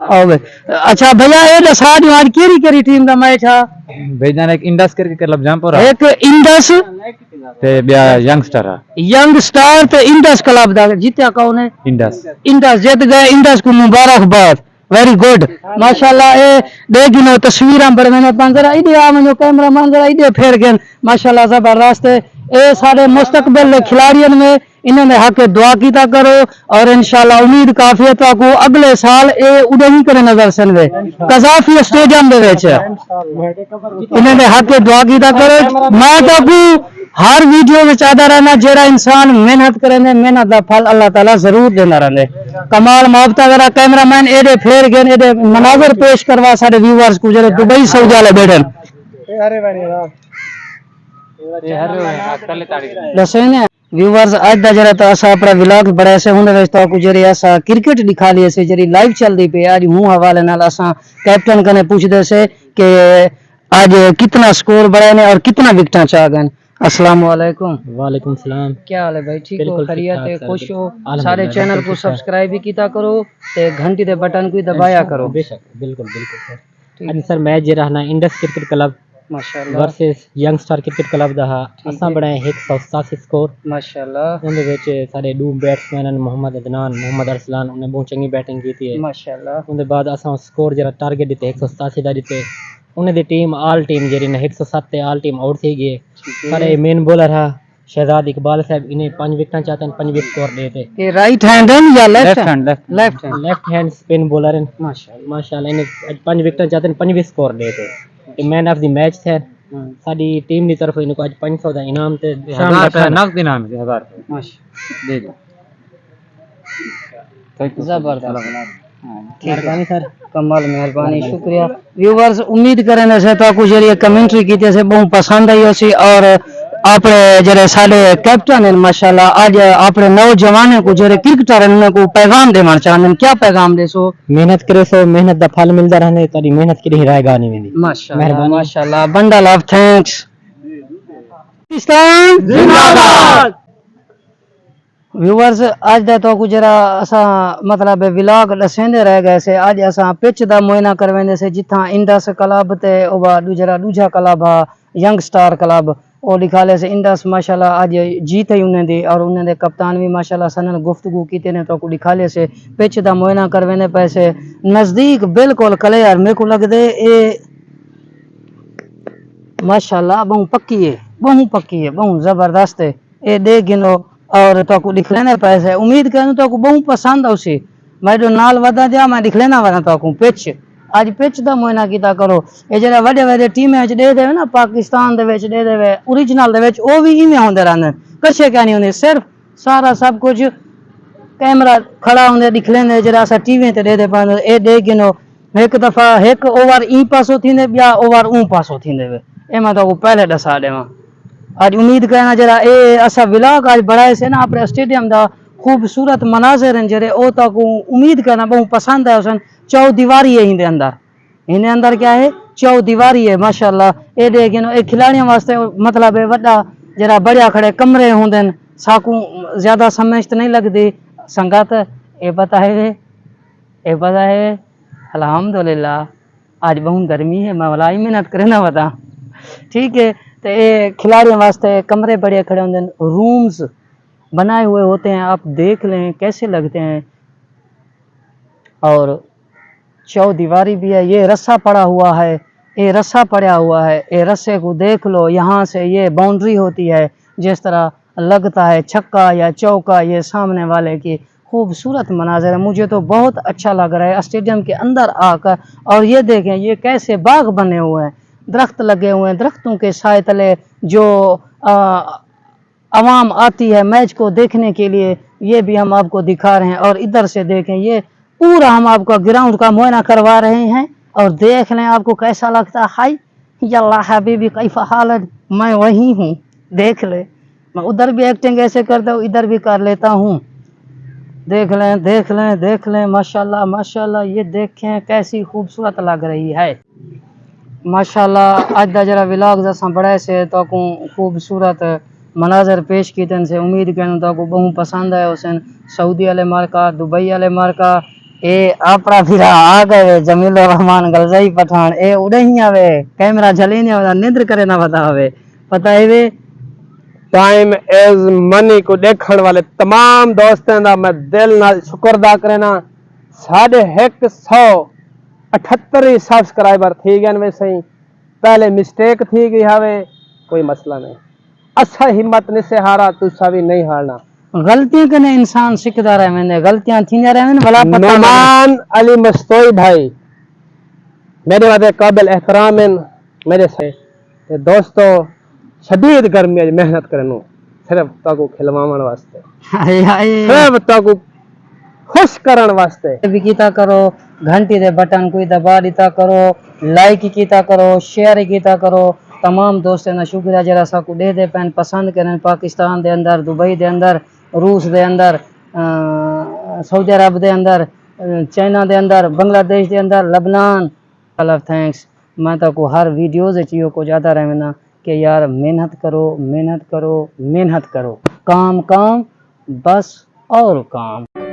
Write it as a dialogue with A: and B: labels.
A: اچھا بھیا یہ دسا جو آج کیری کیری ٹیم دا میچ ہے
B: بھیجان ایک انڈس کرکٹ کلب جامپور
A: ایک انڈس
B: تے بیا ینگسٹر
A: ینگ سٹار تے انڈس کلب دا جیتیا کون ہے
B: انڈس
A: انڈس جیت گئے انڈس کو مبارکباد ویری گڈ ماشاءاللہ اے دے گنو تصویراں بڑے میں پنجرا ایڈے آ میں کیمرہ مان ذرا ایڈے پھیر گئے ماشاءاللہ زبردست اے سارے مستقبل دے کھلاڑیوں میں انہوں نے حق دعا کیتا کرو اور انشاءاللہ امید کافی ہے تو کو اگلے سال اے اڑے ہی کرے نظر سنوے قذافی اسٹیڈیم دے وچ انہوں نے حق دعا کیتا کرو میں تو کو ہر ویڈیو میں چاہتا رہنا جیڑا انسان محنت کرے نے محنت دا پھل اللہ تعالی ضرور دینا رہے کمال محبت وغیرہ کیمرہ مین ایڈے پھیر گئے ایڈے مناظر پیش کروا سارے ویورز کو جڑے دبئی سعودی والے بیٹھن دسیں ویورز اج دا جڑا تو اسا اپنا ولاگ بڑا سے ہن وچ تو کو جڑی اسا کرکٹ دکھا لیے سے جڑی لائیو چل دی پئی اج ہوں حوالے نال اسا کیپٹن کنے پوچھ دے سے کہ آج کتنا سکور بڑھائے نے اور کتنا وکٹاں چاہ گئے السلام علیکم
B: وعلیکم السلام
A: کیا حال ہے بھائی ٹھیک ہو خیریت ہے خوش ہو سارے چینل کو سبسکرائب بھی کیتا کرو تے گھنٹی دے بٹن کو دبایا کرو
B: بے شک بالکل سر اج سر میچ جے رہنا انڈس کرکٹ کلب
A: ماشاءاللہ
B: versus young star cricket club دا اساں بڑھائے 187 سکور
A: ماشاءاللہ
B: اون دے وچ سارے دو بیٹسمین محمد عدنان محمد ارسلان انہیں بہت چنگی بیٹنگ کیتی ہے
A: ماشاءاللہ
B: اون دے بعد اساں سکور جڑا ٹارگٹ دتے 187 دا دتے انہیں دی ٹیم آل ٹیم جڑی نے 107 تے آل ٹیم آؤٹ تھی گئے سارے مین بولر ہے شہزاد اقبال صاحب انہیں 5 وکٹاں چاہتے ہیں 5 سکور دیتے
A: یہ رائٹ ہینڈ ہے یا left hand
B: left hand spin bowler ہیں ماشاءاللہ انہیں 5 وکٹاں چاہتے ہیں 5 سکور دیتے مین آف دی میچ تھے ساری ٹیم دی طرف انہوں کو اج 500 دا انعام تے شام دا نقد انعام ہے 1000 ماشاءاللہ دے دو
A: زبردست
B: مہربانی سر
A: کمال مہربانی شکریہ ویورز امید کریں سے تو کچھ جڑی کمنٹری کیتے سے بہت پسند آئی سی اور اپنے جڑے سارے کیپٹن ہیں ماشاءاللہ اج اپنے نوجوانوں کو جڑے کرکٹر ہیں ان کو پیغام دینا چاہتے ہیں کیا پیغام دے سو
B: محنت کرے سو محنت دا پھل ملدا رہنے تیری محنت کی رائے گا نہیں ویندی
A: ماشاءاللہ ماشاءاللہ بنڈل آف تھینکس پاکستان زندہ باد ویورز اج دا تو گجرا اسا مطلب ولاگ دسیندے رہ گئے سے اج اسا پچ دا معائنہ کرویندے سے جتھاں انڈس کلب تے او دوجا کلب ینگ سٹار کلب او لکھا لے سے انڈس ماشاءاللہ اج جیت ہی انہاں دی اور انہاں دے کپتان بھی ماشاءاللہ سنن گفتگو کیتے نے تو کو لکھا لے سے پچ دا معائنہ کرویندے پیسے نزدیک بالکل کلیئر میرے کو لگ دے اے ماشاءاللہ بہت پکی ہے بہت زبردست ہے اے دے گنو اور تو کو لکھ لینے پیسے امید کروں تو کو بہت پسند اوسی میں جو نال ودا دیا میں لکھ لینا ورنا تو کو پچ اج پچ دا معائنہ کیتا کرو اے جڑا وڈے ٹیم وچ دے دے نا پاکستان دے وچ دے دے اوریجنل دے وچ او بھی ایویں ہوندے رہندے کچھ کیا نہیں ہوندے صرف سارا سب کچھ کیمرہ کھڑا ہوندے لکھ لیندے جڑا اسا ٹی وی تے دے دے پاندے اے دے گنو ایک دفعہ ایک اوور ای پاسو تھیندے بیا اوور اون پاسو تھیندے اے میں تو کو پہلے دسا دیواں آج امید کرنا جرا اے اسا ولاگ آج بڑھائے سے نا اپنے اسٹیڈیم دا خوبصورت مناظر ہیں جڑے او تا کو امید کرنا بہت پسند ہے اسن چو دیواری ہے ہندے اندر کیا ہے چو دیواری ہے ماشاءاللہ اے دے گنو اے کھلاڑیاں واسطے مطلب ہے وڈا جڑا بڑیا کھڑے کمرے ہوندن ساکو زیادہ سمجھ نہیں لگدی سنگت اے پتہ ہے الحمدللہ آج بہت گرمی ہے میں ولائی محنت کرنا بتا ٹھیک ہے تو یہ کھلاڑیوں واسطے کمرے بڑے کھڑے ہوتے ہیں رومز بنائے ہوئے ہوتے ہیں آپ دیکھ لیں کیسے لگتے ہیں اور چو دیواری بھی ہے یہ رسہ پڑا ہوا ہے یہ رسے کو دیکھ لو یہاں سے یہ باؤنڈری ہوتی ہے جس طرح لگتا ہے چھکا یا چوکا یہ سامنے والے کی خوبصورت مناظر ہے مجھے تو بہت اچھا لگ رہا ہے اسٹیڈیم کے اندر آ کر اور یہ دیکھیں یہ کیسے باغ بنے ہوئے ہیں درخت لگے ہوئے ہیں درختوں کے سائے تلے جو عوام آتی ہے میچ کو دیکھنے کے لیے یہ بھی ہم آپ کو دکھا رہے ہیں اور ادھر سے دیکھیں یہ پورا ہم آپ کو گراؤنڈ کا معائنہ کروا رہے ہیں اور دیکھ لیں آپ کو کیسا لگتا ہے ہائی یا اللہ حبیبی کیف حالت میں وہی ہوں دیکھ لیں میں ادھر بھی ایکٹنگ ایسے کرتا ہوں ادھر بھی کر لیتا ہوں دیکھ لیں ماشاءاللہ یہ دیکھیں کیسی خوبصورت لگ رہی ہے ماشاءاللہ آج دا جرا ولاگ جیسا بڑے سے تو کو خوبصورت مناظر پیش کیتے سے امید کروں تو کو بہت پسند ہے اسن سعودی والے مارکا دبئی والے مارکا اے اپنا پھرا آ گئے جمیل الرحمان گلزائی پٹھان اے اڑے ہی آوے کیمرہ جھلے نہیں آوے نیندر کرے نہ بتا ہوے پتہ ہے وے
C: ٹائم از منی کو دیکھن والے تمام دوستوں دا میں دل نال شکر ادا کرنا 178 سبسکرائبر تھی گئے ویسے ہی پہلے مسٹیک تھی گئی ہوے کوئی مسئلہ نہیں اسا ہمت نہیں سے ہارا تسا بھی نہیں ہارنا
A: غلطیاں کنے انسان سکھدا رہے ویندے غلطیاں تھیندے رہے بھلا پتہ
C: نعمان علی مستوئی بھائی میرے واسطے قابل احترام ہیں میرے سے تے دوستو شدید گرمی اج محنت کرنو صرف تاکو کھلواون واسطے صرف تاکو خوش کرن واسطے
A: بھی کیتا کرو گھنٹی دے بٹن کوئی دبا دیتا کرو لائک کیتا کرو شیئر کیتا کرو تمام دوستوں کا شکریہ جڑا سا کو دے پین پسند کرن پاکستان دے اندر دبئی دے اندر روس دے اندر سعودی عرب دے اندر چائنا دے اندر بنگلہ دیش دے اندر لبنان اللہ تھینکس میں تو کو ہر ویڈیوز چیو کو جاتا رہنا کہ یار محنت کرو محنت کرو محنت کرو کام کام بس اور کام